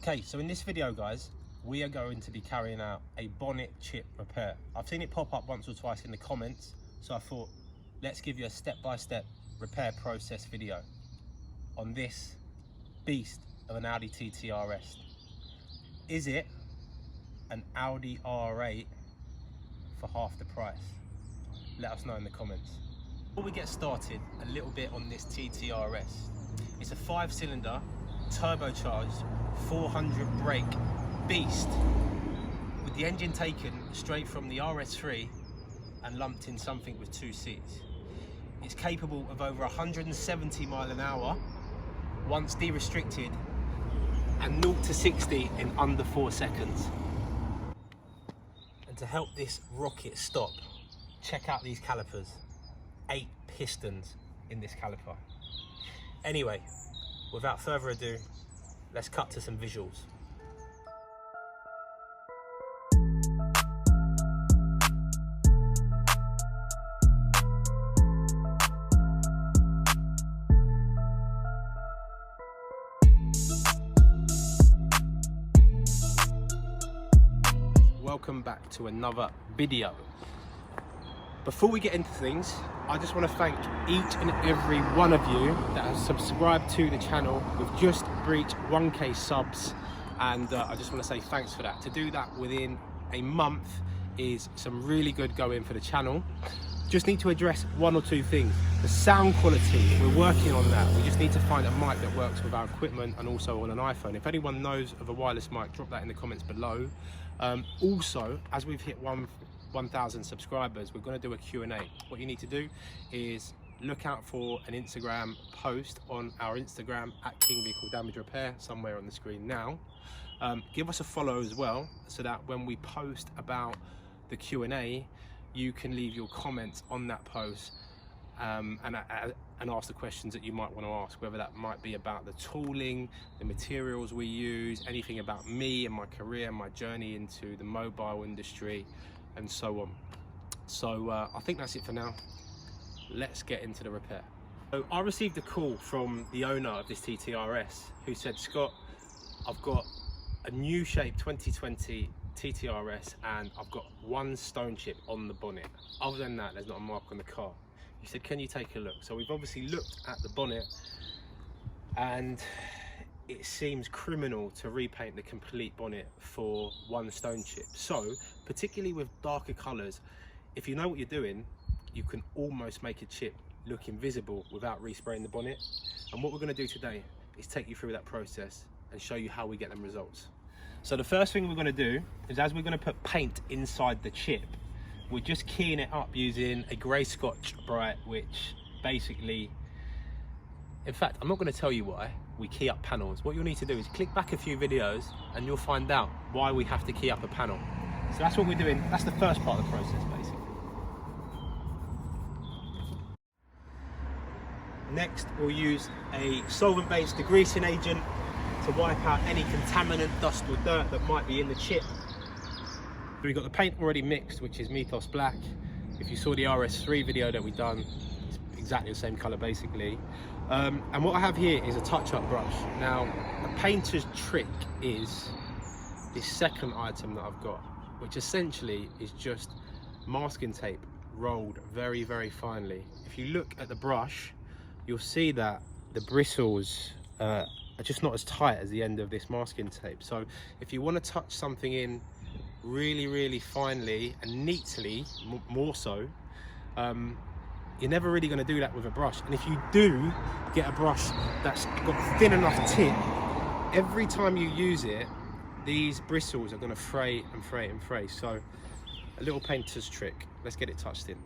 Okay, so in this video, guys, we are going to be carrying out a bonnet chip repair. I've seen it pop up once or twice in the comments, so I thought, let's give you a step-by-step repair process video on this beast of an Audi TT RS. Is it an Audi R8 for half the price? Let us know in the comments. Before we get started, a little bit on this TT RS. It's a 5-cylinder, turbocharged, 400 brake beast with the engine taken straight from the RS3 and lumped in something with 2 seats. It's capable of over 170 miles an hour once de-restricted, and 0 to 60 in under 4 seconds. And to help this rocket stop, check out these calipers. 8 pistons in this caliper. Anyway, without further ado, let's cut to some visuals. Welcome back to another video. Before we get into things, I just want to thank each and every one of you that has subscribed to the channel. We've just reached 1K subs, and I just want to say thanks for that. To do that within a month is some really good going for the channel. Just need to address 1 or 2 things. The sound quality, we're working on that. We just need to find a mic that works with our equipment and also on an iPhone. If anyone knows of a wireless mic, drop that in the comments below. Also, as we've hit 1,000 subscribers, we're going to do a Q&A. What you need to do is look out for an Instagram post on our Instagram at King Vehicle Damage Repair, somewhere on the screen now. Give us a follow as well, so that when we post about the Q&A, you can leave your comments on that post and ask the questions that you might want to ask, whether that might be about the tooling, the materials we use, anything about me and my career, my journey into the mobile industry, and so on. So I think that's it for now. Let's get into the repair. So I received a call from the owner of this TT RS who said, Scott, I've got a new shape 2020 TT RS and I've got 1 stone chip on the bonnet. Other than that, there's not a mark on the car. He said, can you take a look? So we've obviously looked at the bonnet, and it seems criminal to repaint the complete bonnet for 1 stone chip. So, particularly with darker colours, if you know what you're doing, you can almost make a chip look invisible without respraying the bonnet. And what we're going to do today is take you through that process and show you how we get them results. So the first thing we're going to do is, as we're going to put paint inside the chip, we're just keying it up using a grey Scotch Bright, which basically, in fact, I'm not going to tell you why we key up panels. What you'll need to do is click back a few videos and you'll find out why we have to key up a panel. So that's what we're doing. That's the first part of the process, basically. Next, we'll use a solvent-based degreasing agent to wipe out any contaminant, dust or dirt that might be in the chip. We've got the paint already mixed, which is Mythos Black. If you saw the RS3 video that we've done, it's exactly the same color basically. And what I have here is a touch-up brush. Now, a painter's trick is this second item that I've got, which essentially is just masking tape rolled very, very finely. If you look at the brush, you'll see that the bristles are just not as tight as the end of this masking tape. So if you want to touch something in really, really finely and neatly, more so, you're never really going to do that with a brush. And if you do get a brush that's got thin enough tip, every time you use it, these bristles are going to fray and fray and fray. So a little painter's trick. Let's get it touched in.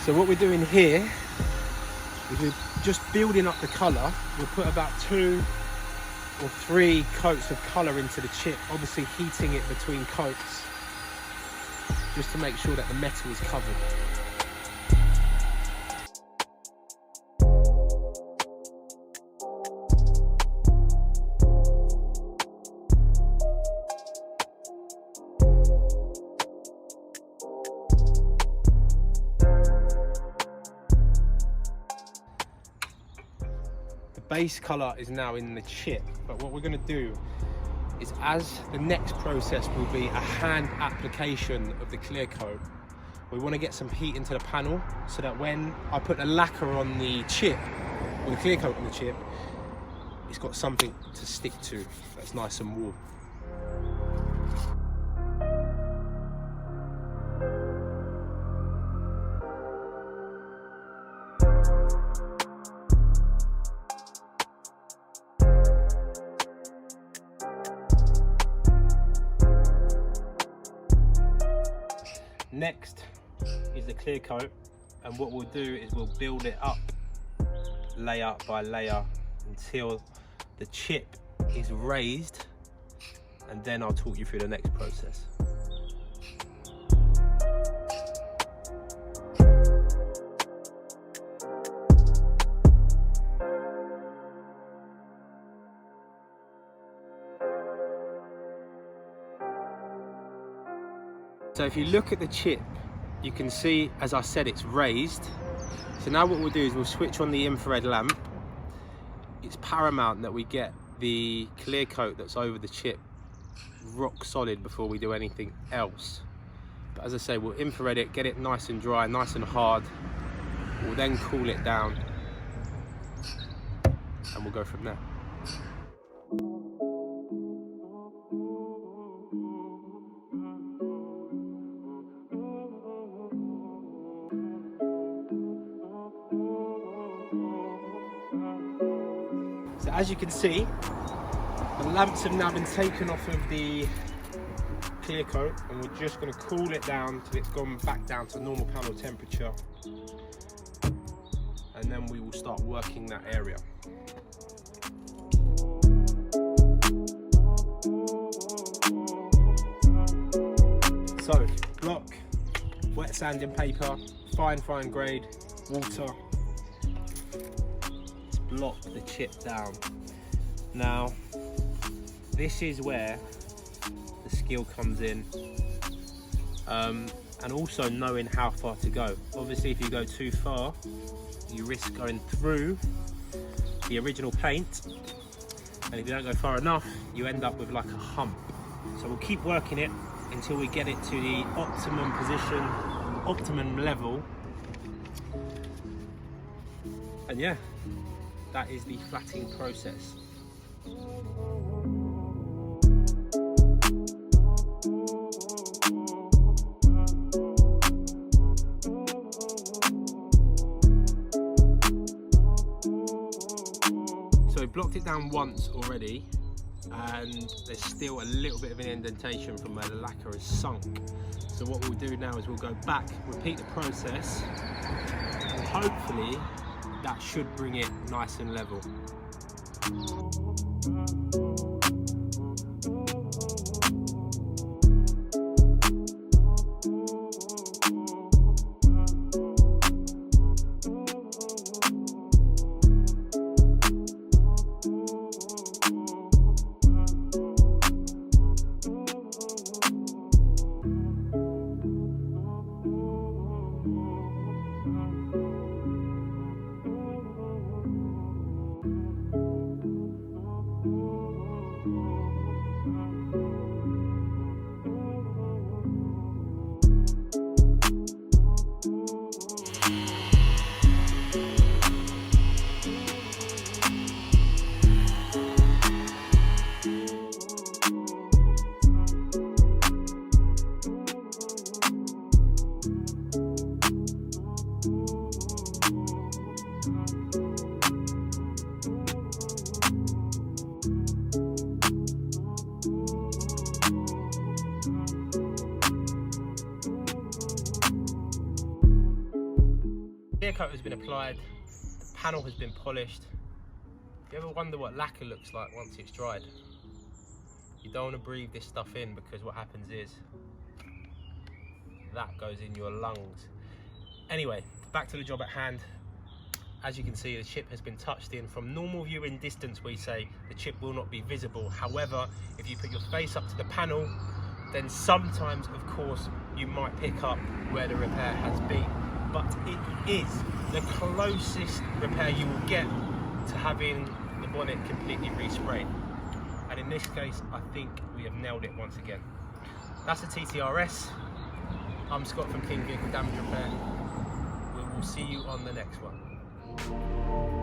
So what we're doing here is we're just building up the colour. We'll put about 2 or 3 coats of colour into the chip, obviously heating it between coats just to make sure that the metal is covered. base colour is now in the chip, but what we're going to do is, as the next process will be a hand application of the clear coat, we want to get some heat into the panel so that when I put the lacquer on the chip, or the clear coat on the chip, it's got something to stick to that's nice and warm. Next is the clear coat, and what we'll do is we'll build it up layer by layer until the chip is raised, and then I'll talk you through the next process. So if you look at the chip, you can see, as I said, it's raised. So now what we'll do is we'll switch on the infrared lamp. It's paramount that we get the clear coat that's over the chip rock solid before we do anything else. But as I say, we'll infrared it, get it nice and dry, nice and hard. We'll then cool it down and we'll go from there. So as you can see, the lamps have now been taken off of the clear coat, and we're just going to cool it down till it's gone back down to normal panel temperature, and then we will start working that area. So block, wet sanding paper, fine grade, water. Block the chip down. Now this is where the skill comes in, and also knowing how far to go. Obviously if you go too far, you risk going through the original paint, and if you don't go far enough, you end up with like a hump. So we'll keep working it until we get it to the optimum position, optimum level, and yeah, that is the flatting process. So we blocked it down once already, and there's still a little bit of an indentation from where the lacquer is sunk. So what we'll do now is we'll go back, repeat the process, and hopefully that should bring it nice and level. Clear coat has been applied, the panel has been polished. You ever wonder what lacquer looks like once it's dried? You don't want to breathe this stuff in, because what happens is that goes in your lungs. Anyway, back to the job at hand. As you can see, the chip has been touched in. From normal viewing distance, we say the chip will not be visible. However, if you put your face up to the panel, then sometimes, of course, you might pick up where the repair has been. But it is the closest repair you will get to having the bonnet completely resprayed. And in this case, I think we have nailed it once again. That's a TTRS. I'm Scott from King Vehicle Damage Repair. We will see you on the next one.